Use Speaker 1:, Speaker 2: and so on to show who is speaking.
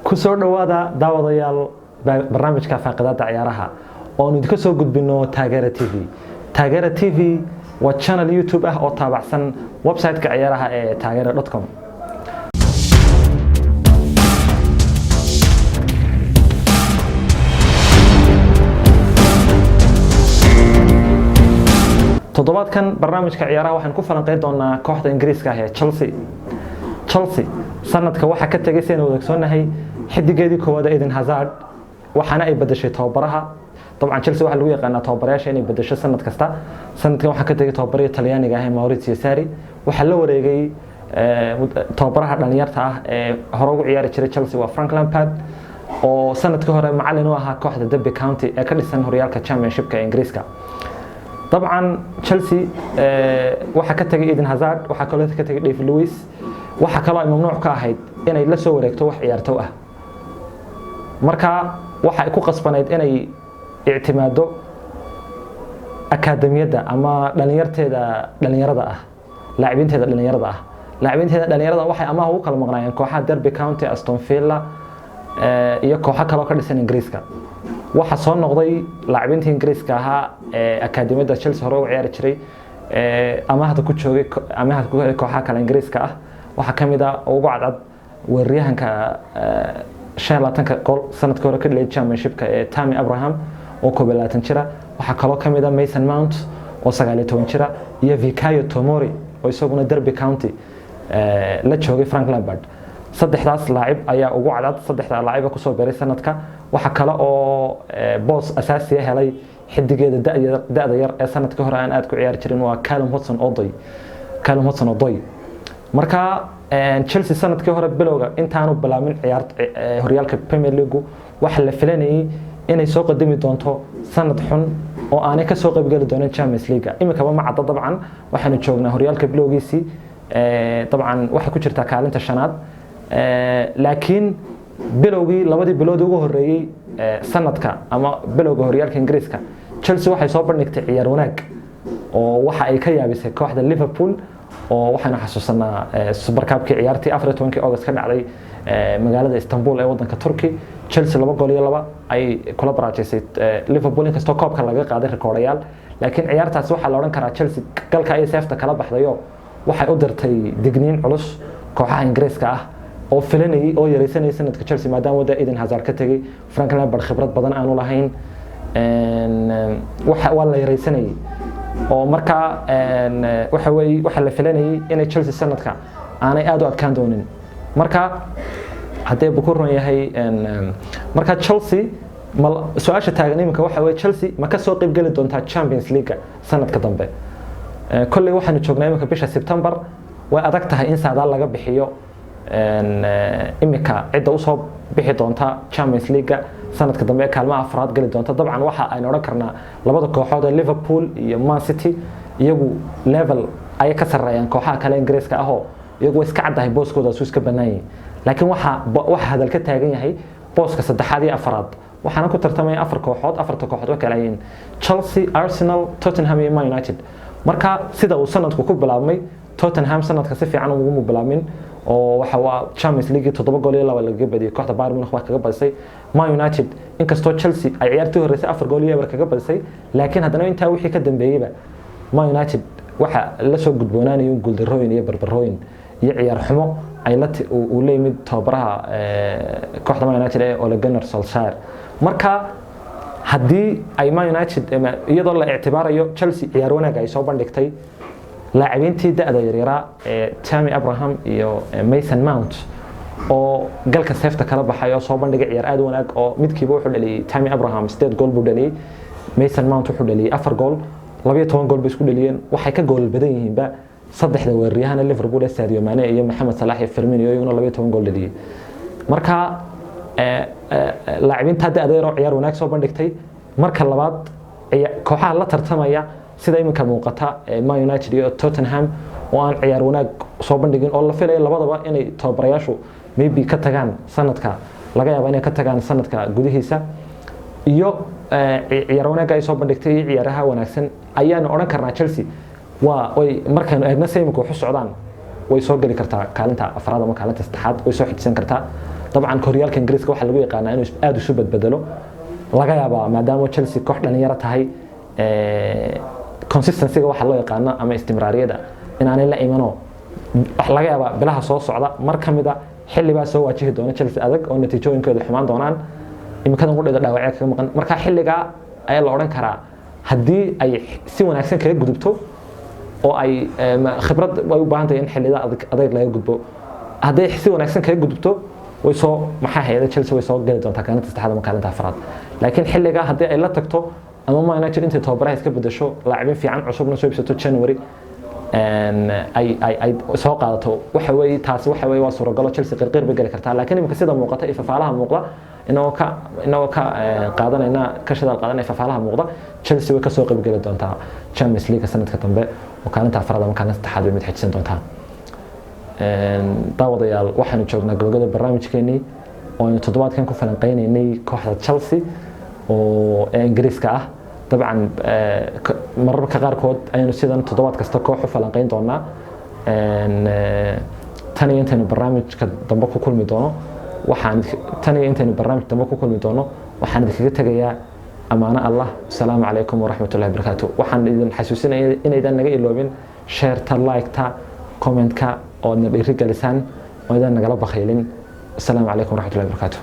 Speaker 1: ku soo dhawaada daawadayaal barnaamijka faaqidaada ciyaaraha oo aan idinka soo gudbino Taageera TV. Taageera TV waa channel YouTube ah oo taabacsan website-ka ciyaaraha ee taageera.com. toddobaadkan barnaamijka ciyaaraha waxaan ku falanqeyn doonaa kooxda Ingiriiska ah ee Chelsea sanadka waxa ka tagay seen wadagsoonahay xidigeedii koowaad Eden Hazard waxaana ay bedeshay tababaraha طبعا Chelsea waxa lagu yaqaan tababarayaasha inay bedesho sanad kasta sanadkan waxa ka tagay tababaraha Talyaaniga ah Maurizio Sarri waxa la wareegay tababaraha dhalinyarta ah ee hore ugu ciyaari jiray Chelsea waa Frank Lampard oo sanadkii hore macallin u ahaa kooxda Derby County ee ka dhisan horyaalka Championship-ka Ingiriiska. طبعا Chelsea waxa ka tagay Eden Hazard waxa kale ka tagay David Luiz waxa kale ay mamnuuc ka ahayd inay la soo wareegto wax ciyaartoy ah marka waxa ay ku qasbaneyd inay ictimaado akademiyada ama dhalinyarada ah laacibinteeda waxay amaah u kala maqnaayeen kooxaha Derby County, Aston Villa iyo kooxo kale oo ka dhisan Ingiriiska. waxa soo noqday laacibintii Ingiriiska ahaa ee akademiyada Chelsea hore u ciyaari jiray amaahda ku joogay kooxaha kale Ingiriiska ah waxa kamid ah ugu cadcad weeraryahanka 25 gool sanadkii hore ka dhaliyay Championship-ka ee Tammy Abraham oo 22 jira waxa kale oo kamid ah Mason Mount oo 19 jira iyo Fikayo Tomori oo isaguna Derby County la joogay Frank Lampard. saddexdaas laacib ayaa ugu cadcad saddexda laacib ku soo beeray sanadka waxa kale oo boos asaasi ah helay xidigeeda da'da yar ee sanadkii hore aan aad ku ciyaari jirin waa Callum Hudson-Odoi marka Chelsea sanadkii hore bilowga intaanu bilaamin ciyaarta horyaalka Premier League waxa la filanayay inay soo qadimi doonto sanad xun oo aanay ka soo qayb gali doonin Champions League imika ma cadda dabcan waxaanu joognaa horyaalka bilowgiisii dabcan waxa ku jirta kaalinta shanaad laakiin bilowgii labadii bilood ugu horeeyay sanadka ama bilowga horyaalka Ingiriiska Chelsea waxay soo bandhigtay ciyaar wanaag oo waxa ay ka yaabisay kooxda Liverpool oo waxaanu xasuusanaa Super Cup-kii ciyaartii 14 August ka dhacday magaalada Istanbul ee wadanka Turkey. Chelsea 2-2 ay kula baraajeysay Liverpool inkastoo koobka laga qaaday rikoodhayaal laakiin ciyaartaas waxa la oran karaa Chelsea galka ay seefta kala baxdayo waxay u dirtay digniin culus kooxaha Ingiriiska ah oo filanayay oo yareysanay sanadka Chelsea maadaama wada Eden Hazard ka tagay Frank Lampard khibrad badan aanu lahayn waxa la yareysanay oo marka waxa la filanayay in Chelsea sanadka aanay aad u adkaan doonin marka hadee ku ron yahay marka Chelsea su'aasha taagan imika waxa way Chelsea ma ka soo qayb gali doontaa Champions League sanadka dambe kulli waxaanu joognaa imika bisha September way adag tahay in saadaal laga bixiyo imika cid u soo bixi doonta Champions League sanadka dambe ee kaalmaha afraad gali doonta dabcan waxa ay oran karnaa labada kooxood ee Liverpool iyo Man City iyagu level ay ka sareeyaan kooxaha kale Ingiriiska ah oo iyagu iska cadahay booskooda soo iska banaayay laakiin waxa hadal ka taagan yahay booska saddexaad iyo afraad waxaana ku tartamay afarta kooxood oo kala yihiin Chelsea, Arsenal, Tottenham iyo Man United marka sida uu sanadku ku bilaabmay Tottenham sanadka si fiican ugu bilaabmin oo waxa waa Champions League 7 gool iyo 2 laga badiyay kooxda Bayern Munich wax kaga badisay Man United inkastoo Chelsea ay ciyaartii horeysay 4 gool iyo 1 kaga badisay laakiin haddana intaa wixii ka dambeeyayba Man United waxa la soo gudboonaanay guuldarrooyin iyo barbarooyin iyo ciyaar xumo ay la u leeyimid tababaraha kooxda Man United ee Ole Gunnar Solskjaer marka haddii ay Man United iyadoo la ictibaarayo Chelsea ciyaar wanaag ay soo bandhigtay laacibintii da'da yaryara ee Tammy Abraham iyo Mason Mount oo galka seefta kala baxay oo soo bandhigay ciyaar aad wanaag oo midkiiba wuxuu dhaliyay Tammy Abraham 8 gool buu dhaliyay Mason Mount wuxuu dhaliyay 4 gool 12 gool bay isku dhaliyeen waxay ka gool badan yihiinba saddexda weeraryahan Liverpool ee Sadio Mane iyo Mohamed Salah iyo Firmino iyaguna 12 gool dhaliyay marka laacibinta da'da yar oo ciyaar wanaag soo bandhigtay marka labaad kooxaha la tartamaya sida imika muuqata Man United iyo Tottenham oo aan ciyaar wanaag soo bandhigin oo la filayo labadaba inay tababarayaashu maybe ka tagaan sanadka laga yaabo inay ka tagaan sanadka gudihiisa iyo ciyaar wanaag ay soo bandhigtay ciyaaraha wanaagsan ayaana oran karnaa Chelsea waa way markaan eegna sayimku wax socdaan way soo gali kartaa kaalinta afraad ama kaalinta saddexaad way soo xidsan kartaa dabcan horyaalka ingiriiska waxa lagu yaqaanaa inuu aad isu badbedelo laga yaabaa maadaama Chelsea koox dhalinyaro tahay consistency-ga waxa loo yaqaano ama istimraariyada inaanay la imano wax laga yaabaa bilaha soo socda mar kamida xilli baa soo waajihi doona Chelsea adag oo natiijooyinkooda xumaan doonaan imikadan ugu dhida dhaawacyo kaga maqan marka xilliga ayaa la oran karaa haddii ay si wanaagsan kaga gudubto oo ay khibrad way u baahan tahay in xillida adag laga gudbo haddii si wanaagsan kaga gudubto way soo maxaa hay'ada Chelsea way soo gali doontaa kaalinta saddexaad ama kaalinta afraad laakiin xilliga haddii ay la tagto ama Man United inta tababaraha iska bedesho laacibin fiican cusubna soo ibsato January ay soo qaadato waxa weey taasi waxa weey waa suuragal Chelsea qirqir bay gali kartaa laakiin imika sida muuqata ifafaalaha muuqda inoo ka qaadanayna ka shadaal qaadanay ifafaalaha muuqda Chelsea way ka soo qayb gali doontaa Champions League sanadka dambe oo kaalinta afraad ama kaalinta saddexaad bay mid xigsan doontaa daawadayaal waxaanu joognaa gabagabada barnaamijkeenii oo toddobaadkan ku falanqeynaynay kooxda Chelsea oo Ingiriiska ah dabcan mararka qaarkood aynu sidan toddobaad kasta koox u falanqeyn doonaa tan iyo intaynu barnaamijka dambe ku kulmi doono waxaan idinkaga tagayaa amaano Allah assalaamu calaykum waraxmatullaahi wabarakaatuh waxaan idin xasuusinayaa inaydan naga iloobin share-ta like-ta comment-ka oo na dhiirigelisaan oo idin nagala bakhaylin assalaamu calaykum waraxmatullaahi wabarakaatuh